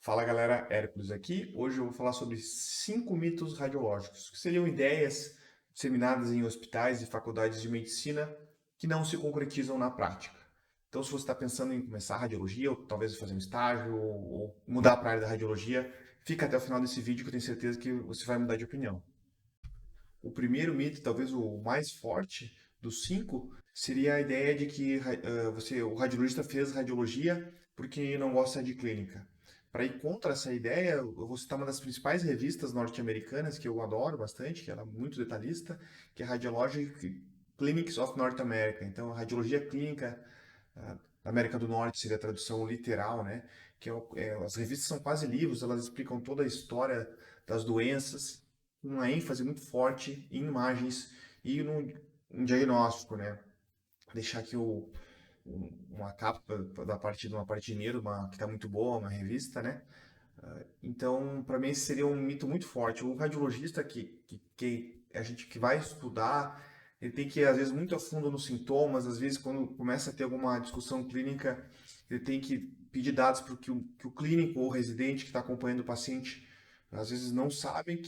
Fala galera, Hércules aqui. Hoje eu vou falar sobre 5 mitos radiológicos, que seriam ideias disseminadas em hospitais e faculdades de medicina que não se concretizam na prática. Então, se você está pensando em começar radiologia, ou talvez fazer um estágio, ou mudar para a área da radiologia, fica até o final desse vídeo que eu tenho certeza que você vai mudar de opinião. O primeiro mito, talvez o mais forte dos 5, seria a ideia de que o radiologista fez radiologia porque não gosta de clínica. Para ir contra essa ideia, eu vou citar uma das principais revistas norte-americanas que eu adoro bastante, que ela é muito detalhista, que é Radiologic Clinics of North America. Então, a radiologia clínica da América do Norte seria a tradução literal, né? As revistas são quase livros, elas explicam toda a história das doenças, com uma ênfase muito forte em imagens e no diagnóstico, né? Deixar aqui uma capa da parte de uma parte de dinheiro, que está muito boa, uma revista, né? Então, para mim, esse seria um mito muito forte. O radiologista que a gente que vai estudar, ele tem que ir, às vezes, muito a fundo nos sintomas. Às vezes, quando começa a ter alguma discussão clínica, ele tem que pedir dados para que o clínico ou o residente que está acompanhando o paciente, às vezes, não sabem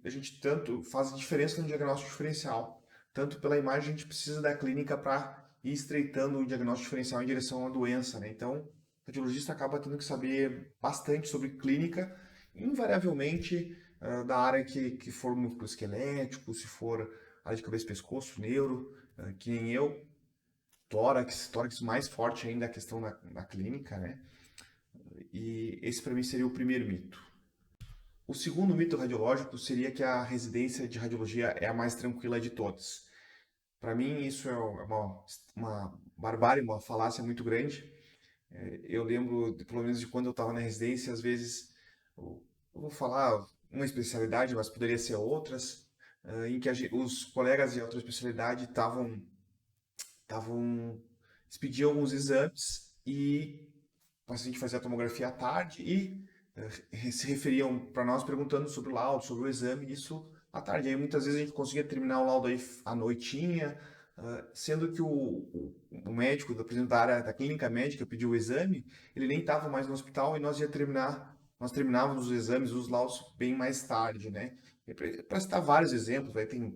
a gente tanto faz diferença no diagnóstico diferencial. Tanto pela imagem, a gente precisa da clínica para ir estreitando o diagnóstico diferencial em direção à doença, né? Então, o radiologista acaba tendo que saber bastante sobre clínica, invariavelmente da área que for músculo esquelético, se for área de cabeça e pescoço, neuro, que nem eu, tórax mais forte ainda a questão na clínica, né? E esse para mim seria o primeiro mito. O segundo mito radiológico seria que a residência de radiologia é a mais tranquila de todas. Para mim, isso é uma barbárie, uma falácia muito grande. Eu lembro, pelo menos, de quando eu estava na residência, às vezes, eu vou falar uma especialidade, mas poderia ser outras, em que os colegas de outra especialidade estavam, eles pediam alguns exames e o paciente fazia a tomografia à tarde e se referiam para nós perguntando sobre o laudo, sobre o exame, isso à tarde. Aí muitas vezes a gente conseguia terminar o laudo aí à noitinha, sendo que o médico, por exemplo, da área da clínica médica, pediu o exame, ele nem estava mais no hospital e nós terminávamos os exames, os laudos bem mais tarde, né? Para citar vários exemplos, aí tem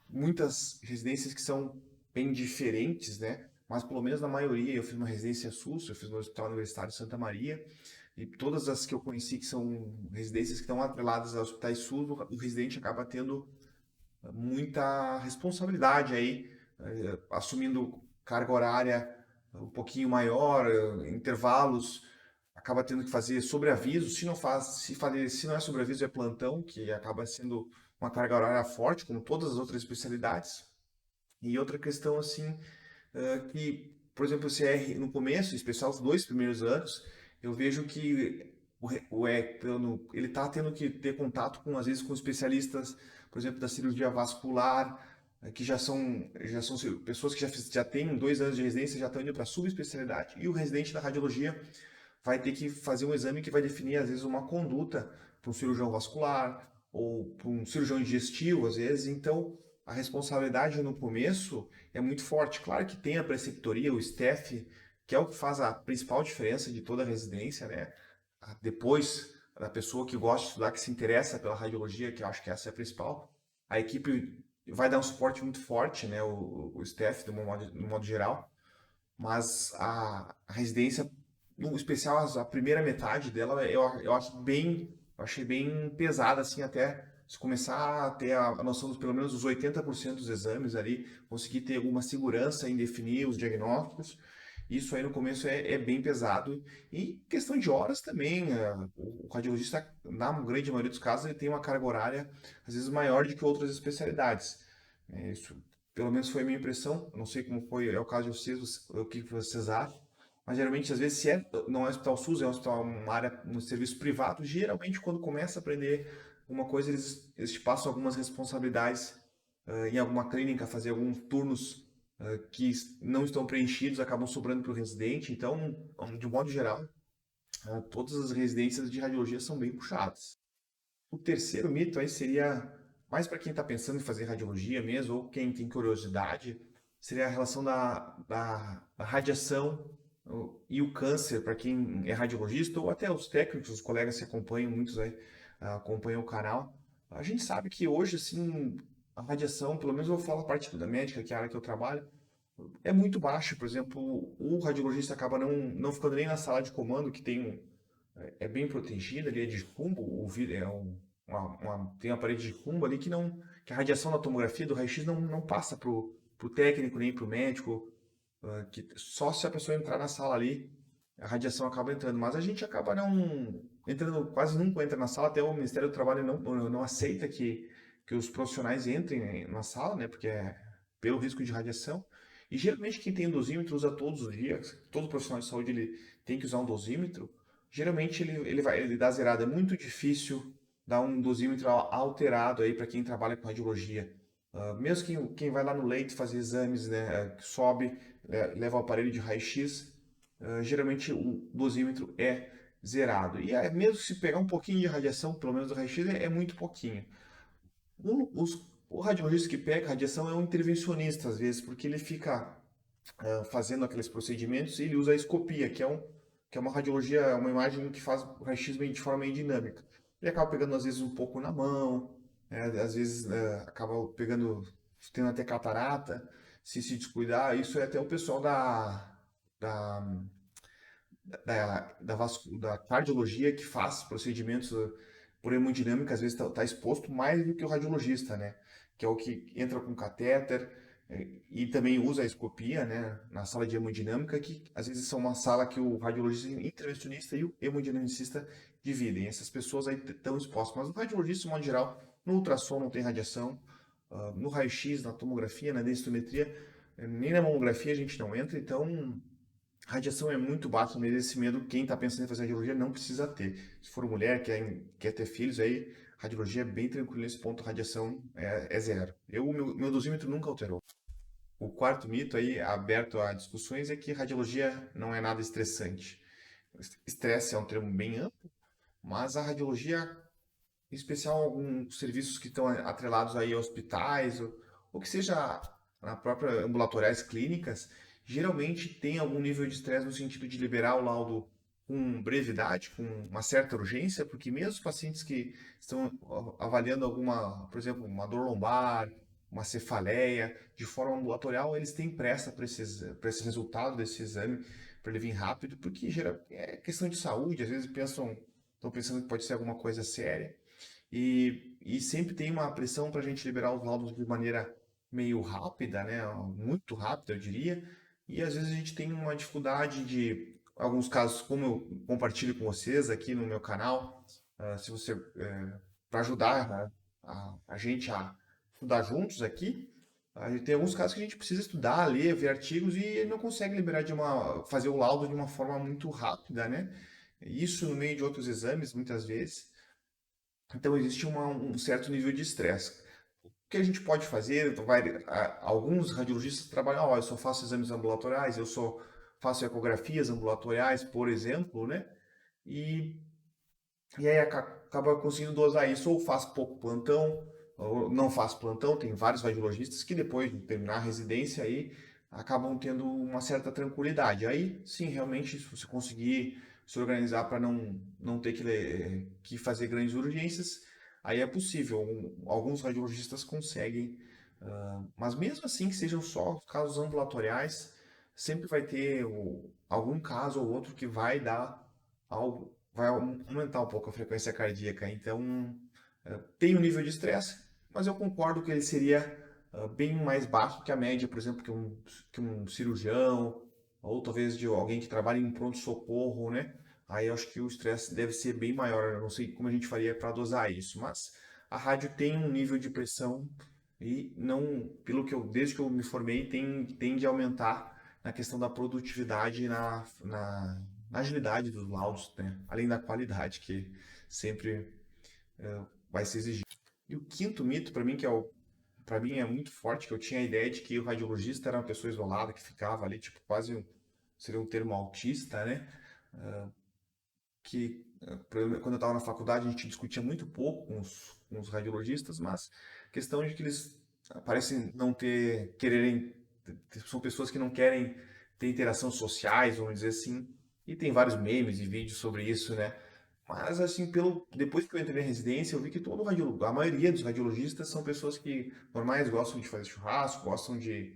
muitas residências que são bem diferentes, né? Mas pelo menos na maioria, eu fiz uma residência SUS, eu fiz no Hospital Universitário de Santa Maria, e todas as que eu conheci que são residências que estão atreladas a hospitais SUS, o residente acaba tendo muita responsabilidade aí, assumindo carga horária um pouquinho maior, intervalos, acaba tendo que fazer sobreaviso, se não é sobreaviso é plantão, que acaba sendo uma carga horária forte, como todas as outras especialidades. E outra questão assim, que, por exemplo, o CR no começo, em especial os 2 primeiros anos, eu vejo que o étano, ele está tendo que ter contato com, às vezes, com especialistas, por exemplo, da cirurgia vascular, que já são pessoas que já têm 2 anos de residência, já estão indo para a subespecialidade, e o residente da radiologia vai ter que fazer um exame que vai definir, às vezes, uma conduta para um cirurgião vascular ou para um cirurgião digestivo, às vezes. Então, a responsabilidade no começo é muito forte. Claro que tem a preceptoria, o staff, que é o que faz a principal diferença de toda a residência, né? Depois da pessoa que gosta de estudar, que se interessa pela radiologia, que eu acho que essa é a principal, a equipe vai dar um suporte muito forte, né? O staff, no modo geral, mas a residência, no especial a primeira metade dela, eu achei bem pesada, assim, até se começar a ter a noção dos pelo menos os 80% dos exames ali, conseguir ter alguma segurança em definir os diagnósticos. Isso aí no começo é bem pesado. E questão de horas também, o radiologista, na grande maioria dos casos, ele tem uma carga horária, às vezes, maior do que outras especialidades. Isso pelo menos foi a minha impressão, não sei como foi, é o caso de vocês, o que vocês acham, mas geralmente, às vezes, se não é hospital SUS, é um hospital, uma área, um serviço privado, geralmente quando começa a aprender uma coisa, eles te passam algumas responsabilidades em alguma clínica, fazer alguns turnos que não estão preenchidos, acabam sobrando para o residente, então, de um modo geral, todas as residências de radiologia são bem puxadas. O terceiro mito aí seria mais para quem está pensando em fazer radiologia mesmo, ou quem tem curiosidade, seria a relação da radiação E o câncer, para quem é radiologista, ou até os técnicos, os colegas que acompanham, muitos aí, acompanham o canal, a gente sabe que hoje, assim, a radiação, pelo menos eu vou falar a parte da médica, que é a área que eu trabalho, é muito baixa. Por exemplo, o radiologista acaba não ficando nem na sala de comando, que tem é bem protegida ali, é de chumbo, tem uma parede de chumbo ali que a radiação da tomografia, do raio-x, não passa pro técnico nem pro médico, que só se a pessoa entrar na sala ali, a radiação acaba entrando. Mas a gente acaba não entrando, quase nunca entra na sala, até o Ministério do Trabalho não aceita que os profissionais entrem na sala, né? Porque é pelo risco de radiação. E geralmente quem tem dosímetro usa todos os dias, todo profissional de saúde ele tem que usar um dosímetro. Geralmente ele dá zerado. É muito difícil dar um dosímetro alterado aí para quem trabalha com radiologia. Mesmo quem vai lá no leito fazer exames, né, sobe, leva o aparelho de raio-x, geralmente o dosímetro é zerado. E mesmo se pegar um pouquinho de radiação, pelo menos do raio-x, é muito pouquinho. O radiologista que pega radiação é um intervencionista, às vezes, porque ele fica fazendo aqueles procedimentos e ele usa a escopia, que é uma radiologia, é uma imagem que faz o raio-x de forma meio dinâmica. Ele acaba pegando, às vezes, um pouco na mão, às vezes acaba pegando, tendo até catarata, se descuidar. Isso é até o pessoal da da cardiologia que faz procedimentos por hemodinâmica, às vezes está exposto mais do que o radiologista, né? Que é o que entra com catéter e também usa a escopia, né? Na sala de hemodinâmica, que às vezes são uma sala que o radiologista intervencionista e o hemodinamicista dividem. Essas pessoas aí estão expostas. Mas o radiologista, de modo geral, no ultrassom não tem radiação, no raio-x, na tomografia, na densitometria, nem na mamografia a gente não entra, então radiação é muito baixa, mas esse medo, quem está pensando em fazer radiologia não precisa ter. Se for mulher, quer ter filhos, aí radiologia é bem tranquilo nesse ponto, radiação é zero. Meu dosímetro nunca alterou. O quarto mito aí, aberto a discussões, é que radiologia não é nada estressante. Estresse é um termo bem amplo, mas a radiologia, em especial alguns serviços que estão atrelados aí a hospitais, ou que seja na própria ambulatoriais clínicas, geralmente tem algum nível de estresse no sentido de liberar o laudo com brevidade, com uma certa urgência, porque mesmo os pacientes que estão avaliando alguma, por exemplo, uma dor lombar, uma cefaleia, de forma ambulatorial, eles têm pressa para esse resultado desse exame, para ele vir rápido, porque é questão de saúde, às vezes estão pensando que pode ser alguma coisa séria. E sempre tem uma pressão para a gente liberar os laudos de maneira meio rápida, né? Muito rápida, eu diria. E às vezes a gente tem uma dificuldade de, alguns casos, como eu compartilho com vocês aqui no meu canal, se você, para ajudar a gente a estudar juntos aqui, a gente tem alguns casos que a gente precisa estudar, ler, ver artigos e ele não consegue liberar fazer o laudo de uma forma muito rápida, né? Isso no meio de outros exames, muitas vezes. Então existe um certo nível de estresse. O que a gente pode fazer? Então, alguns radiologistas trabalham, ó, eu só faço exames ambulatoriais, eu só faço ecografias ambulatoriais, por exemplo, né? E, e aí acaba conseguindo dosar isso, ou faz pouco plantão, ou não faz plantão. Tem vários radiologistas que depois de terminar a residência aí acabam tendo uma certa tranquilidade. Aí sim, realmente, se você conseguir se organizar para não ter que fazer grandes urgências, aí é possível. Alguns radiologistas conseguem, mas mesmo assim que sejam só casos ambulatoriais, sempre vai ter algum caso ou outro que vai dar algo, vai aumentar um pouco a frequência cardíaca. Então, tem um nível de estresse, mas eu concordo que ele seria bem mais baixo que a média, por exemplo, que um cirurgião, ou talvez de alguém que trabalha em pronto-socorro, né? Aí eu acho que o estresse deve ser bem maior. Eu não sei como a gente faria para dosar isso, mas a rádio tem um nível de pressão e não, desde que eu me formei, tende a aumentar na questão da produtividade e na agilidade dos laudos, né? Além da qualidade, que sempre vai ser exigido. E o quinto mito, para mim, para mim é muito forte, que eu tinha a ideia de que o radiologista era uma pessoa isolada, que ficava ali, tipo, seria um termo autista, né? Que quando eu estava na faculdade a gente discutia muito pouco com os radiologistas, mas a questão de que eles parecem não ter, quererem, são pessoas que não querem ter interação sociais, vamos dizer assim. E tem vários memes e vídeos sobre isso, né? Mas assim, depois que eu entrei na residência, eu vi que a maioria dos radiologistas são pessoas que normais, gostam de fazer churrasco, gostam de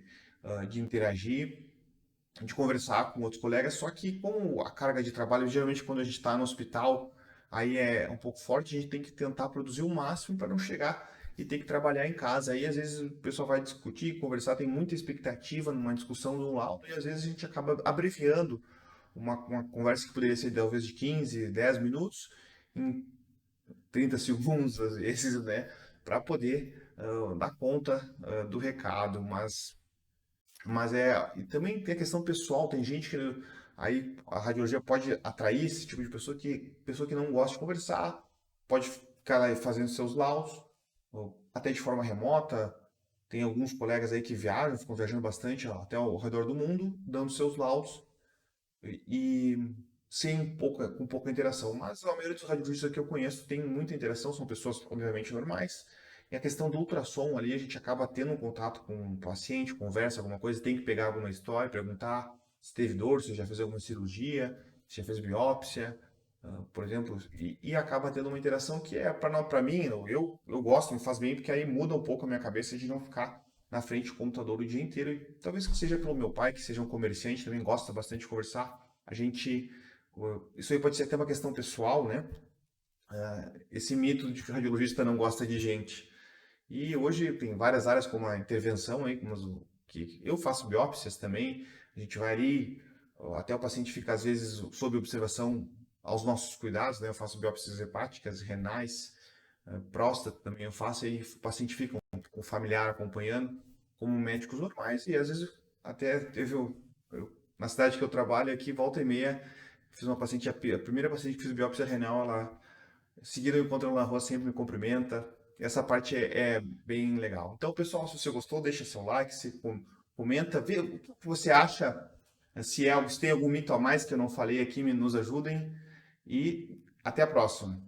interagir, de conversar com outros colegas, só que como a carga de trabalho, geralmente quando a gente está no hospital, aí é um pouco forte, a gente tem que tentar produzir o máximo para não chegar e ter que trabalhar em casa. Aí às vezes o pessoal vai discutir, conversar, tem muita expectativa numa discussão de um laudo, e às vezes a gente acaba abreviando uma conversa que poderia ser talvez de 15, 10 minutos, em 30 segundos, às vezes, né, para poder dar conta do recado, mas e também tem a questão pessoal, tem gente que aí a radiologia pode atrair esse tipo de pessoa que não gosta de conversar, pode ficar lá fazendo seus laudos, ou até de forma remota. Tem alguns colegas aí que viajam, ficam viajando bastante ó, até ao redor do mundo, dando seus laudos e sem com pouca interação. Mas a maioria dos radiologistas que eu conheço tem muita interação, são pessoas obviamente normais. E a questão do ultrassom ali, a gente acaba tendo um contato com o paciente, conversa alguma coisa, tem que pegar alguma história, perguntar se teve dor, se já fez alguma cirurgia, se já fez biópsia, por exemplo, e acaba tendo uma interação que é para mim, eu gosto, me faz bem, porque aí muda um pouco a minha cabeça de não ficar na frente do computador o dia inteiro. E talvez que seja pelo meu pai, que seja um comerciante, também gosta bastante de conversar. A gente. Isso aí pode ser até uma questão pessoal, né? Esse mito de que o radiologista não gosta de gente. E hoje tem várias áreas como a intervenção, aí, que eu faço biópsias também. A gente vai ali, até o paciente fica às vezes sob observação aos nossos cuidados, né? Eu faço biópsias hepáticas, renais, próstata também eu faço, e o paciente fica com o familiar acompanhando, como médicos normais, e às vezes até na cidade que eu trabalho aqui, volta e meia, fiz uma paciente, a primeira paciente que fiz biópsia renal, ela, seguida eu encontro ela na rua, sempre me cumprimenta, essa parte é bem legal. Então, pessoal, se você gostou, deixa seu like, comenta, vê o que você acha, se tem algum mito a mais que eu não falei aqui, nos ajudem, e até a próxima.